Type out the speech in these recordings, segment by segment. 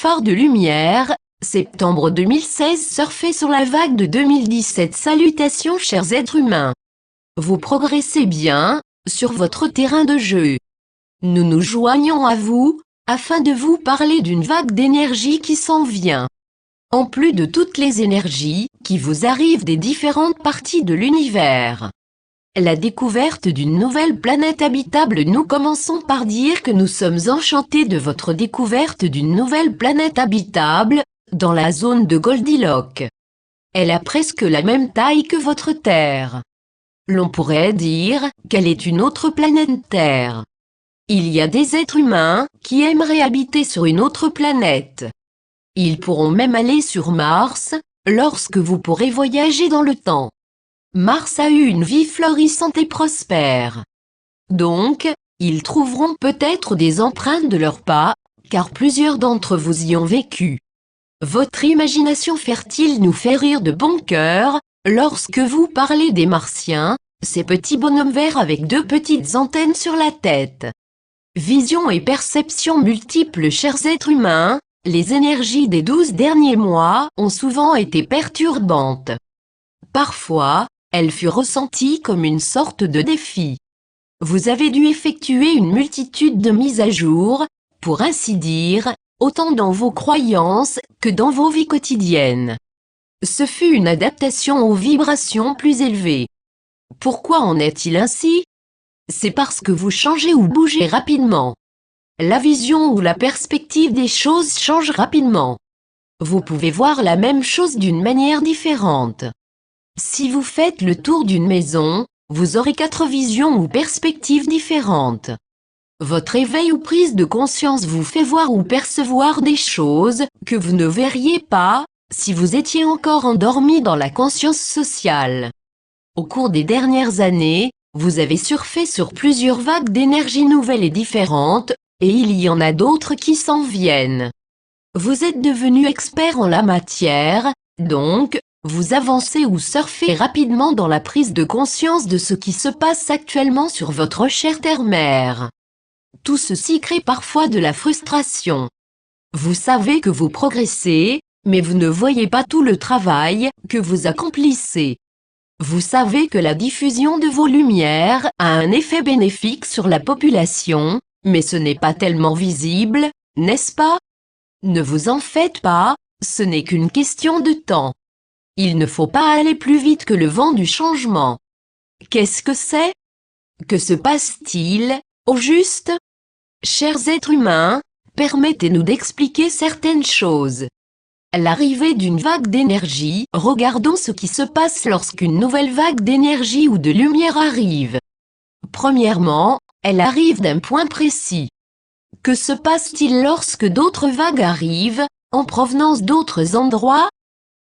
phare de lumière, septembre 2016. Surfez sur la vague de 2017. Salutations chers êtres humains. Vous progressez bien, sur votre terrain de jeu. Nous nous joignons à vous, afin de vous parler d'une vague d'énergie qui s'en vient. En plus de toutes les énergies qui vous arrivent des différentes parties de l'univers. La découverte d'une nouvelle planète habitable. Nous commençons par dire que nous sommes enchantés de votre découverte d'une nouvelle planète habitable, dans la zone de Goldilocks. Elle a presque la même taille que votre Terre. L'on pourrait dire qu'elle est une autre planète Terre. Il y a des êtres humains qui aimeraient habiter sur une autre planète. Ils pourront même aller sur Mars, lorsque vous pourrez voyager dans le temps. Mars a eu une vie florissante et prospère. Donc, ils trouveront peut-être des empreintes de leurs pas, car plusieurs d'entre vous y ont vécu. Votre imagination fertile nous fait rire de bon cœur, lorsque vous parlez des Martiens, ces petits bonhommes verts avec deux petites antennes sur la tête. Vision et perception multiples. Chers êtres humains, les énergies des 12 derniers mois ont souvent été perturbantes. Parfois, elles furent ressenties comme une sorte de défi. Vous avez dû effectuer une multitude de mises à jour, pour ainsi dire, autant dans vos croyances que dans vos vies quotidiennes. Ce fut une adaptation aux vibrations plus élevées. Pourquoi en est-il ainsi? C'est parce que vous changez ou bougez rapidement. La vision ou la perspective des choses change rapidement. Vous pouvez voir la même chose d'une manière différente. Si vous faites le tour d'une maison, vous aurez 4 visions ou perspectives différentes. Votre éveil ou prise de conscience vous fait voir ou percevoir des choses que vous ne verriez pas si vous étiez encore endormi dans la conscience sociale. Au cours des dernières années, vous avez surfé sur plusieurs vagues d'énergie nouvelles et différentes, et il y en a d'autres qui s'en viennent. Vous êtes devenu expert en la matière, donc, vous avancez ou surfez rapidement dans la prise de conscience de ce qui se passe actuellement sur votre chère terre-mère. Tout ceci crée parfois de la frustration. Vous savez que vous progressez, mais vous ne voyez pas tout le travail que vous accomplissez. Vous savez que la diffusion de vos lumières a un effet bénéfique sur la population, mais ce n'est pas tellement visible, n'est-ce pas? Ne vous en faites pas, ce n'est qu'une question de temps. Il ne faut pas aller plus vite que le vent du changement. Qu'est-ce que c'est? Que se passe-t-il, au juste? Chers êtres humains, permettez-nous d'expliquer certaines choses. L'arrivée d'une vague d'énergie. Regardons ce qui se passe lorsqu'une nouvelle vague d'énergie ou de lumière arrive. Premièrement, elle arrive d'un point précis. Que se passe-t-il lorsque d'autres vagues arrivent, en provenance d'autres endroits?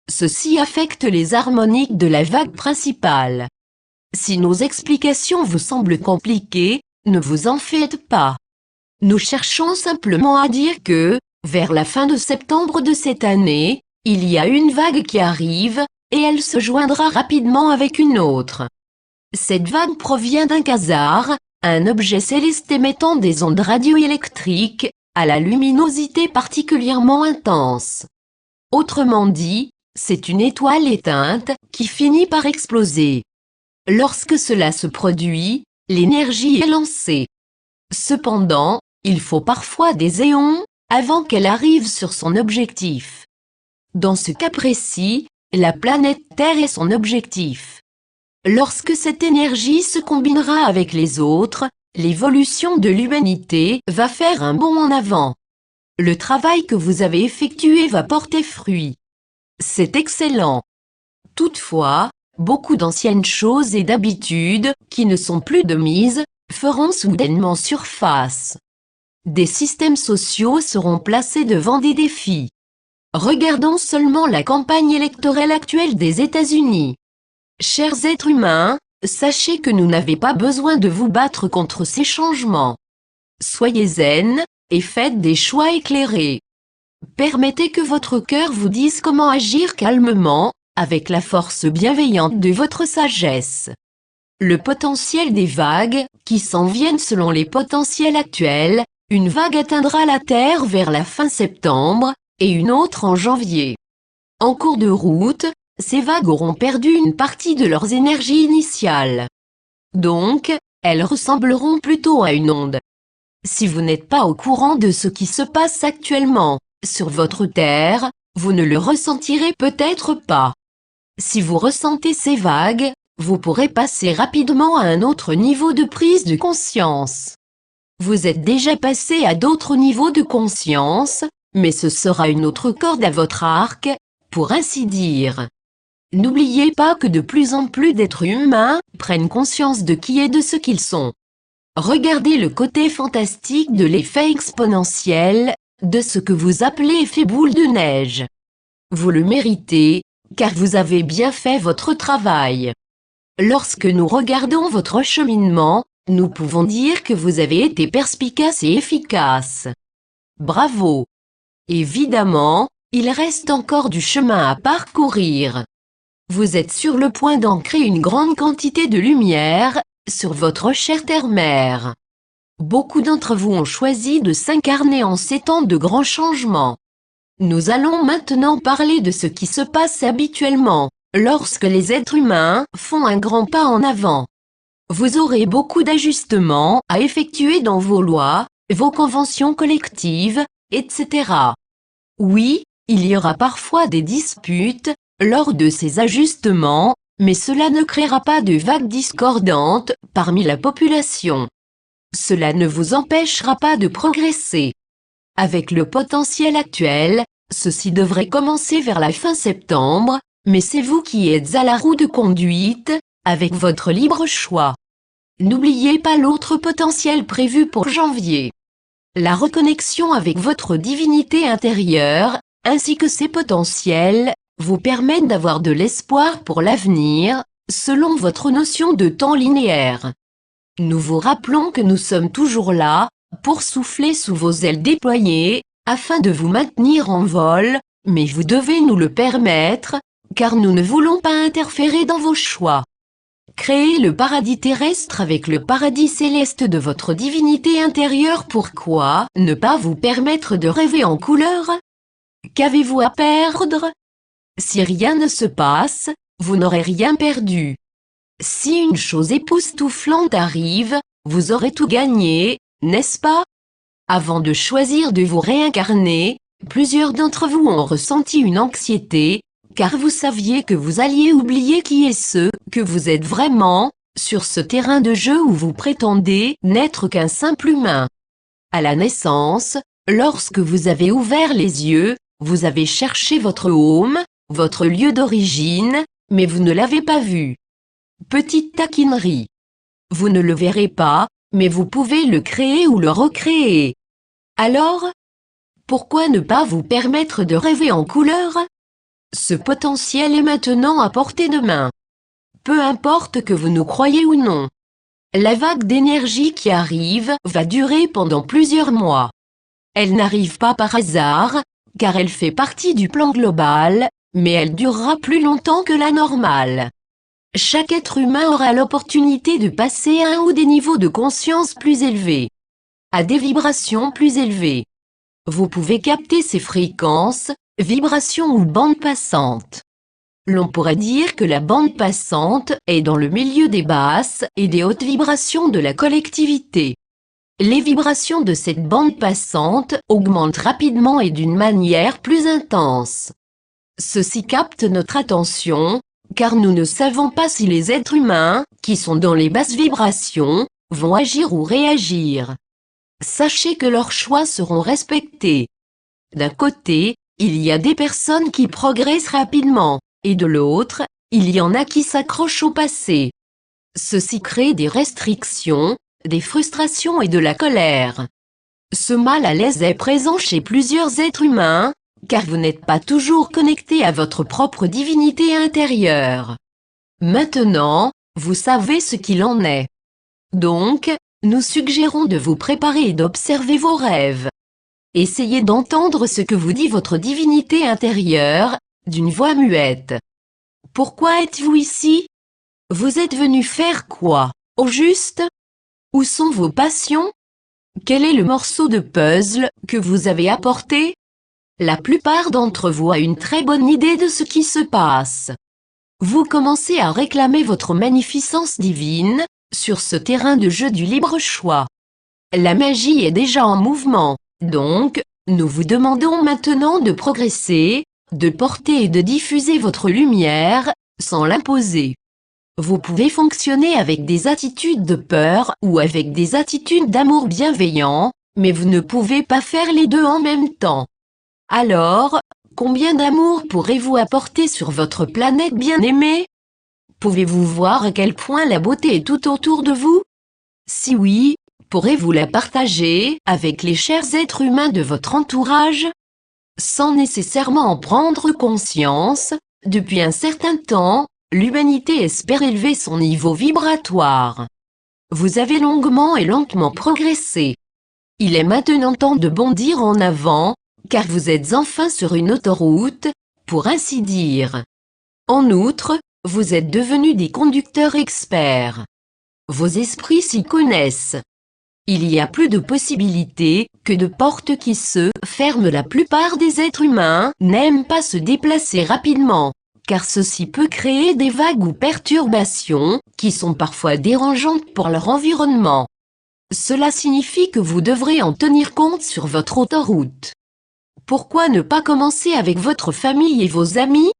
Ceci affecte les harmoniques de la vague principale. Si nos explications vous semblent compliquées, ne vous en faites pas. Nous cherchons simplement à dire que, vers la fin de septembre de cette année, il y a une vague qui arrive, et elle se joindra rapidement avec une autre. Cette vague provient d'un quasar, un objet céleste émettant des ondes radioélectriques, à la luminosité particulièrement intense. Autrement dit, c'est une étoile éteinte, qui finit par exploser. Lorsque cela se produit, l'énergie est lancée. Cependant, il faut parfois des éons, avant qu'elle arrive sur son objectif. Dans ce cas précis, la planète Terre est son objectif. Lorsque cette énergie se combinera avec les autres, l'évolution de l'humanité va faire un bond en avant. Le travail que vous avez effectué va porter fruit. C'est excellent. Toutefois, beaucoup d'anciennes choses et d'habitudes, qui ne sont plus de mise, feront soudainement surface. Des systèmes sociaux seront placés devant des défis. Regardons seulement la campagne électorale actuelle des États-Unis. Chers êtres humains, sachez que nous n'avons pas besoin de vous battre contre ces changements. Soyez zen, et faites des choix éclairés. Permettez que votre cœur vous dise comment agir calmement, avec la force bienveillante de votre sagesse. Le potentiel des vagues, qui s'en viennent selon les potentiels actuels, une vague atteindra la Terre vers la fin septembre, et une autre en janvier. En cours de route, ces vagues auront perdu une partie de leurs énergies initiales. Donc, elles ressembleront plutôt à une onde. Si vous n'êtes pas au courant de ce qui se passe actuellement sur votre Terre, vous ne le ressentirez peut-être pas. Si vous ressentez ces vagues, vous pourrez passer rapidement à un autre niveau de prise de conscience. Vous êtes déjà passé à d'autres niveaux de conscience, mais ce sera une autre corde à votre arc, pour ainsi dire. N'oubliez pas que de plus en plus d'êtres humains prennent conscience de qui et de ce qu'ils sont. Regardez le côté fantastique de l'effet exponentiel, de ce que vous appelez effet boule de neige. Vous le méritez, car vous avez bien fait votre travail. Lorsque nous regardons votre cheminement, nous pouvons dire que vous avez été perspicace et efficace. Bravo! Évidemment, il reste encore du chemin à parcourir. Vous êtes sur le point d'ancrer une grande quantité de lumière sur votre chère terre-mère. Beaucoup d'entre vous ont choisi de s'incarner en ces temps de grands changements. Nous allons maintenant parler de ce qui se passe habituellement, lorsque les êtres humains font un grand pas en avant. Vous aurez beaucoup d'ajustements à effectuer dans vos lois, vos conventions collectives, etc. Oui, il y aura parfois des disputes lors de ces ajustements, mais cela ne créera pas de vagues discordantes parmi la population. Cela ne vous empêchera pas de progresser. Avec le potentiel actuel, ceci devrait commencer vers la fin septembre, mais c'est vous qui êtes à la roue de conduite, avec votre libre choix. N'oubliez pas l'autre potentiel prévu pour janvier. La reconnexion avec votre divinité intérieure, ainsi que ses potentiels, vous permettent d'avoir de l'espoir pour l'avenir, selon votre notion de temps linéaire. Nous vous rappelons que nous sommes toujours là, pour souffler sous vos ailes déployées, afin de vous maintenir en vol, mais vous devez nous le permettre, car nous ne voulons pas interférer dans vos choix. Créez le paradis terrestre avec le paradis céleste de votre divinité intérieure. Pourquoi ne pas vous permettre de rêver en couleur? Qu'avez-vous à perdre? Si rien ne se passe, vous n'aurez rien perdu. Si une chose époustouflante arrive, vous aurez tout gagné, n'est-ce pas? Avant de choisir de vous réincarner, plusieurs d'entre vous ont ressenti une anxiété, car vous saviez que vous alliez oublier qui est ce que vous êtes vraiment, sur ce terrain de jeu où vous prétendez n'être qu'un simple humain. À la naissance, lorsque vous avez ouvert les yeux, vous avez cherché votre home, votre lieu d'origine, mais vous ne l'avez pas vu. Petite taquinerie. Vous ne le verrez pas, mais vous pouvez le créer ou le recréer. Alors, pourquoi ne pas vous permettre de rêver en couleur? Ce potentiel est maintenant à portée de main. Peu importe que vous nous croyez ou non. La vague d'énergie qui arrive va durer pendant plusieurs mois. Elle n'arrive pas par hasard, car elle fait partie du plan global, mais elle durera plus longtemps que la normale. Chaque être humain aura l'opportunité de passer à un ou des niveaux de conscience plus élevés, à des vibrations plus élevées. Vous pouvez capter ces fréquences, vibrations ou bandes passantes. L'on pourrait dire que la bande passante est dans le milieu des basses et des hautes vibrations de la collectivité. Les vibrations de cette bande passante augmentent rapidement et d'une manière plus intense. Ceci capte notre attention, car nous ne savons pas si les êtres humains, qui sont dans les basses vibrations, vont agir ou réagir. Sachez que leurs choix seront respectés. D'un côté, il y a des personnes qui progressent rapidement, et de l'autre, il y en a qui s'accrochent au passé. Ceci crée des restrictions, des frustrations et de la colère. Ce mal à l'aise est présent chez plusieurs êtres humains, car vous n'êtes pas toujours connecté à votre propre divinité intérieure. Maintenant, vous savez ce qu'il en est. Donc, nous suggérons de vous préparer et d'observer vos rêves. Essayez d'entendre ce que vous dit votre divinité intérieure, d'une voix muette. Pourquoi êtes-vous ici? Vous êtes venu faire quoi, au juste? Où sont vos passions? Quel est le morceau de puzzle que vous avez apporté? La plupart d'entre vous a une très bonne idée de ce qui se passe. Vous commencez à réclamer votre magnificence divine, sur ce terrain de jeu du libre choix. La magie est déjà en mouvement, donc, nous vous demandons maintenant de progresser, de porter et de diffuser votre lumière, sans l'imposer. Vous pouvez fonctionner avec des attitudes de peur ou avec des attitudes d'amour bienveillant, mais vous ne pouvez pas faire les deux en même temps. Alors, combien d'amour pourrez-vous apporter sur votre planète bien-aimée? Pouvez-vous voir à quel point la beauté est tout autour de vous? Si oui, pourrez-vous la partager avec les chers êtres humains de votre entourage? Sans nécessairement en prendre conscience, depuis un certain temps, l'humanité espère élever son niveau vibratoire. Vous avez longuement et lentement progressé. Il est maintenant temps de bondir en avant, car vous êtes enfin sur une autoroute, pour ainsi dire. En outre, vous êtes devenus des conducteurs experts. Vos esprits s'y connaissent. Il y a plus de possibilités que de portes qui se ferment. La plupart des êtres humains n'aiment pas se déplacer rapidement, car ceci peut créer des vagues ou perturbations, qui sont parfois dérangeantes pour leur environnement. Cela signifie que vous devrez en tenir compte sur votre autoroute. Pourquoi ne pas commencer avec votre famille et vos amis?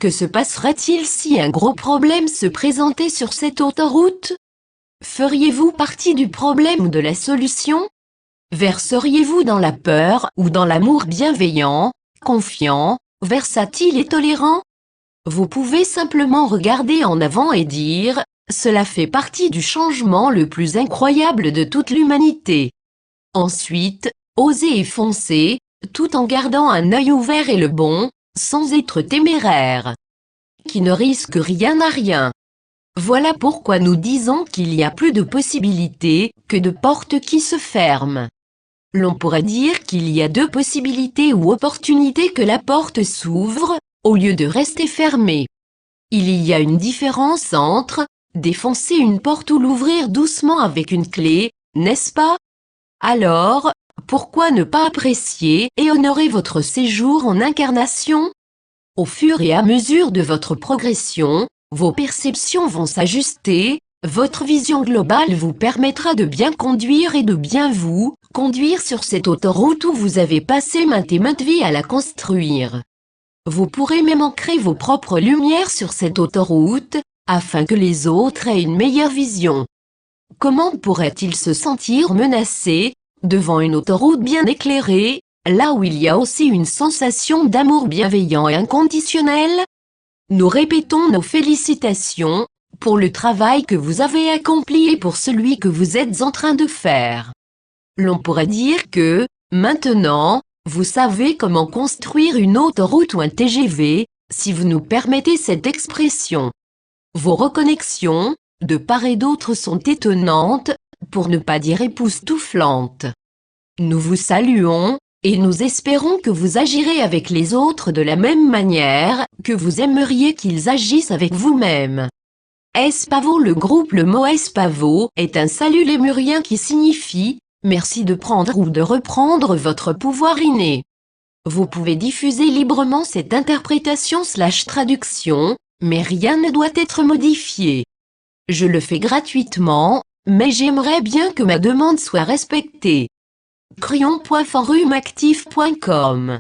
Que se passerait-il si un gros problème se présentait sur cette autoroute? Feriez-vous partie du problème ou de la solution? Verseriez-vous dans la peur ou dans l'amour bienveillant, confiant, versatile et tolérant? Vous pouvez simplement regarder en avant et dire, cela fait partie du changement le plus incroyable de toute l'humanité. Ensuite, osez et foncez, tout en gardant un œil ouvert et le bon, sans être téméraire. Qui ne risque rien à rien. Voilà pourquoi nous disons qu'il y a plus de possibilités que de portes qui se ferment. L'on pourrait dire qu'il y a deux possibilités ou opportunités que la porte s'ouvre, au lieu de rester fermée. Il y a une différence entre défoncer une porte ou l'ouvrir doucement avec une clé, n'est-ce pas? Alors, pourquoi ne pas apprécier et honorer votre séjour en incarnation? Au fur et à mesure de votre progression, vos perceptions vont s'ajuster, votre vision globale vous permettra de bien conduire et de bien vous conduire sur cette autoroute où vous avez passé maintes et maintes vies à la construire. Vous pourrez même ancrer vos propres lumières sur cette autoroute, afin que les autres aient une meilleure vision. Comment pourrait-il se sentir menacé, devant une autoroute bien éclairée, là où il y a aussi une sensation d'amour bienveillant et inconditionnel? Nous répétons nos félicitations, pour le travail que vous avez accompli et pour celui que vous êtes en train de faire. L'on pourrait dire que, maintenant, vous savez comment construire une autoroute ou un TGV, si vous nous permettez cette expression. Vos reconnexions, de part et d'autre sont étonnantes, pour ne pas dire époustouflantes. Nous vous saluons, et nous espérons que vous agirez avec les autres de la même manière que vous aimeriez qu'ils agissent avec vous-même. Espavo. Le groupe Le mot Espavo est un salut lémurien qui signifie « merci de prendre ou de reprendre votre pouvoir inné ». Vous pouvez diffuser librement cette interprétation/traduction, mais rien ne doit être modifié. Je le fais gratuitement, mais j'aimerais bien que ma demande soit respectée. crayon.forumactif.com